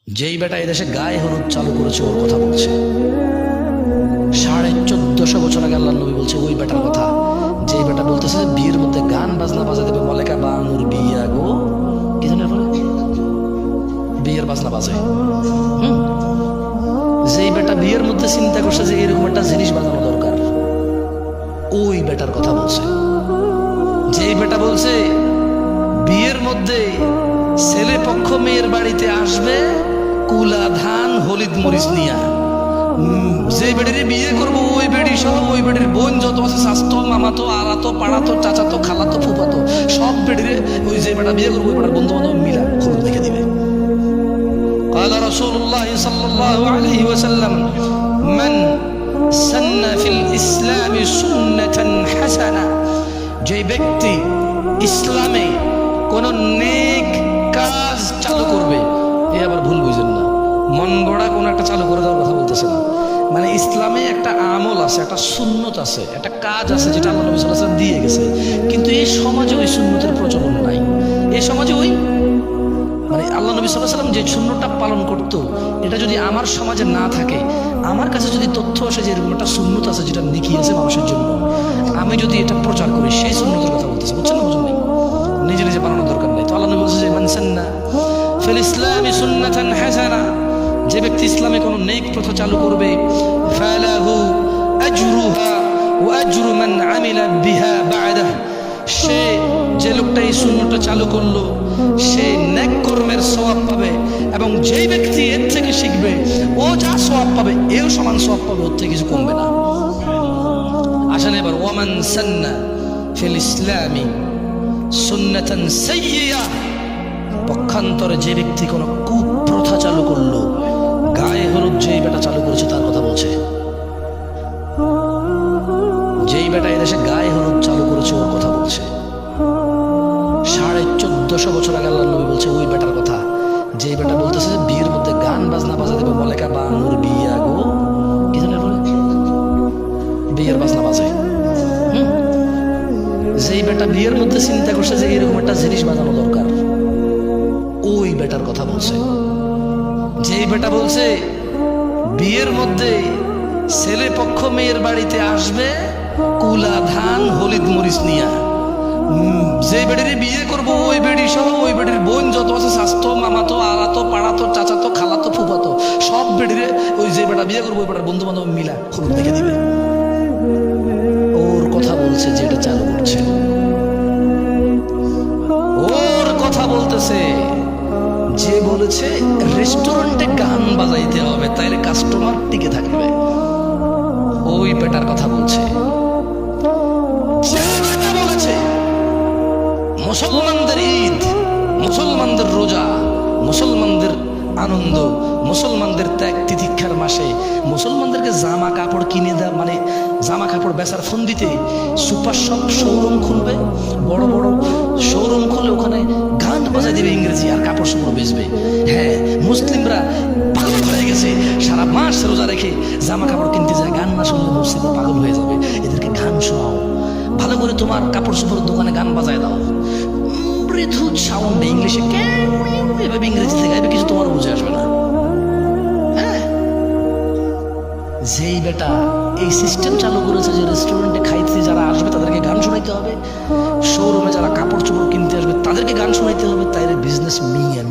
যেই বেটা এদেশে গায়ে হলুদ চালু করেছে ওর কথা বলছে। 1450 বছর আগে আল্লাহ নবী বলছে ওই বেটার কথা, যেই বেটা বলতেছে বিয়ের মধ্যে গান বাজনা বাজা দেবে, মলেকা বানুর বিয়া গো, কি জানেন বলে বিয়ের বাজনা বাজে। যেই বেটা বিয়ের মধ্যে চিন্তা করছে যে এরকম একটা জিনিস বাজানো দরকার, ওই বেটার কথা বলছে। যেই বেটা বলছে বিয়ের মধ্যে ছেলে পক্ষ মেয়ের বাড়িতে আসবে কুলা ধান হলিদ মরিচ নিয়া, যে বেড়িরে বিয়ে করবো ওই বেড়ি সহ ওই বেড়ির বোন যত আছে স্বাস্থ্য মামাতো আড়াতো পাড়াতো চাচাতো খালাতো ফুফাতো সব বেড়িরে ওই যে বেটা বিয়ে করবো ওই বেটার বন্ধু বান্ধব মিলা হলুদ লিখে দিবে। قال رسول الله صلى الله عليه وسلم من سن في الإسلام سنة حسنة, যে ব্যক্তি ইসলামে কোন নেক কাজ চালু করবে, এ আবার ভুল বুঝেন না, মন গড়া কোন একটা চালু করে দেওয়ার কথা বলতেছে না। মানে ইসলামে একটা আমল আছে, একটা সুন্নত আছে, একটা কাজ আছে যেটা আল্লাহ নবী সাল্লাল্লাহু আলাইহি ওয়াসাল্লাম দিয়ে গেছে, কিন্তু এই সমাজে ওই সুন্নতের প্রচলন নাই। এই সমাজে ওই মানে আল্লাহ নবী সাল্লাল্লাহু আলাইহি ওয়াসাল্লাম যে সুন্নতটা পালন করতো এটা যদি আমার সমাজে না থাকে, আমার কাছে যদি তথ্য আসে যে এরকম একটা সুন্নত আছে যেটা নেকি আছে মানুষের জন্য, আমি যদি এটা প্রচার করি, সেই সুন্নতের কথা বলতেছে, বুঝছেন না? বুঝুন নেই, নিজে নিজে বানানোর দরকার নেই। তো আল্লাহ নবী বলছে যে মান সান্না ফিল ইসলামি সুন্নাতান হাসানা, যে ব্যক্তি ইসলামে কোনো নেক প্রথা চালু করবে, ফালাহু আজরুহা ওয়া আজরু মান আমিলা বিহা বা'দাহ, সে যে লোকটা এই সুন্নতটা চালু করলো সে নেক কর্মের সওয়াব পাবে, এবং যেই ব্যক্তি এর থেকে শিখবে ও যা সওয়াব পাবে এও সমান সওয়াব পাবে, ওর থেকে কিছু কমবে না। আসেন এবার ওয়ামান সান্না ফিল ইসলামি সুন্নাতান সাইয়্যিয়া, পক্ষান্তরে যে ব্যক্তি কোনো কুপ্রথা চালু করলো, গায়ে হলুদ যেই বেটা চালু করেছে তার কথা বলছে। যেই বেটা এদেশে গায়ে হলুদ চালু করেছে ওর কথা বলছে। 1450 বছর আগে আল্লাহ নবী বলছে ওই বেটার কথা, যেই বেটা বলতেছে যে বিয়ের মধ্যে গান বাজনা বাজা দেবে, মলেকা বানুর বিয়া গো, কি জানেন বলে বিয়ের বাজনা বাজে। যেই বেটা বিয়ের মধ্যে চিন্তা করছে যে এরকম একটা জিনিস বাজানো দরকার, ওই বেটার কথা বলছে। যেই বেটা বলছে বিয়ের মধ্যে ছেলে পক্ষ মেয়ের বাড়িতে আসবে কুলা ধান হলিদ মরিচ নিয়া, যে বেড়িরে বিয়ে করবো ওই বেড়ি সহ ওই বেড়ির বোন যত আছে স্বাস্থ্য মামাতো আড়াতো পাড়াতো চাচাতো খালাতো ফুফাতো সব বেড়িরে ওই যে বেটা বিয়ে করবো ওই বেটার বন্ধু বান্ধব মিলা হলুদ লিখে দিবে। ওর কথা বলছে যেটা চালু করছে, ওর কথা বলতেছে যে বলেছে রেস্টুরেন্টে গান বাজাইতে হবে তাইলে কাস্টমার টিকে থাকবে, ওই বেটার কথা বলছে। বলেছে মুসলমানদের ঈদ, মুসলমানদের রোজা, মুসলমানদের আনন্দ, মুসলমানদের ত্যাগ তিতিক্ষার মাসে মুসলমানদেরকে জামা কাপড় কিনে দেওয়া, মানে জামা কাপড় বেচার ফন্দিতে সুপার শপ শোরুম খুলবে, বড় বড় শোরুম খুলে ওখানে গান বাজাই দেবে ইংরেজি আর কাপড় চোপড় বেচবে। হ্যাঁ, মুসলিমরা পাগল হয়ে গেছে, সারা মাস রোজা রেখে জামা কাপড় কিনতে যায়, গান না শুনলে মুসলিমরা পাগল হয়ে যাবে, এদেরকে গান শোনাও, ভালো করে তোমার কাপড় চোপড়ের দোকানে গান বাজায় দাও, মৃদু সাউন্ডে ইংলিশে এভাবে ইংরেজিতে গাইবে, কিছু তোমার বুঝে আসবে না। হ্যাঁ, যেই বেটা এই সিস্টেম চালু করেছে যে রেস্টুরেন্টে খাইতে যারা আসবে তাদেরকে গান শোনাইতে হবে, শোরুমে যারা কাপড় চোপড় কিনতে আসবে তাদেরকে গান শোনাইতে হবে, তাই বিজনেস মিয়া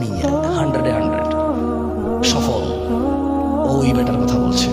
100 সফল, ওই বেটার কথা বলছে।